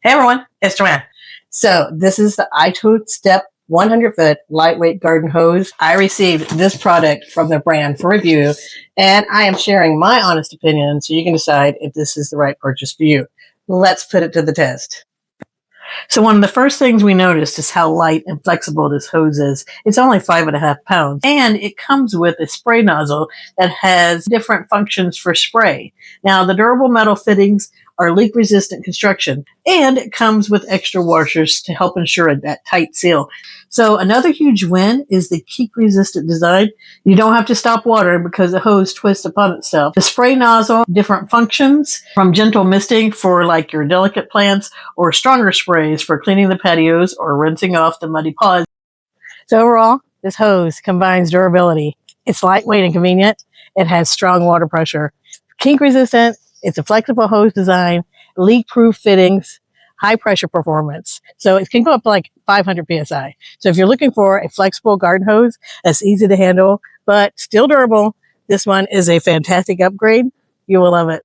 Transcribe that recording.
Hey everyone, it's Joanne. So this is the Itsonestep 100-foot lightweight garden hose. I received this product from the brand for review, and I am sharing my honest opinion so you can decide if this is the right purchase for you. Let's put it to the test. So one of the first things we noticed is how light and flexible this hose is. It's only 5.5 pounds, and it comes with a spray nozzle that has different functions for spray. Now, the durable metal fittings are leak-resistant construction, and it comes with extra washers to help ensure that tight seal. So another huge win is the kink-resistant design. You don't have to stop water because the hose twists upon itself. The spray nozzle, different functions, from gentle misting for like your delicate plants, or stronger sprays for cleaning the patios or rinsing off the muddy paws. So overall, this hose combines durability. It's lightweight and convenient. It has strong water pressure. Kink resistant. It's a flexible hose design, leak-proof fittings, high-pressure performance. So it can go up to like 500 PSI. So if you're looking for a flexible garden hose that's easy to handle, but still durable, this one is a fantastic upgrade. You will love it.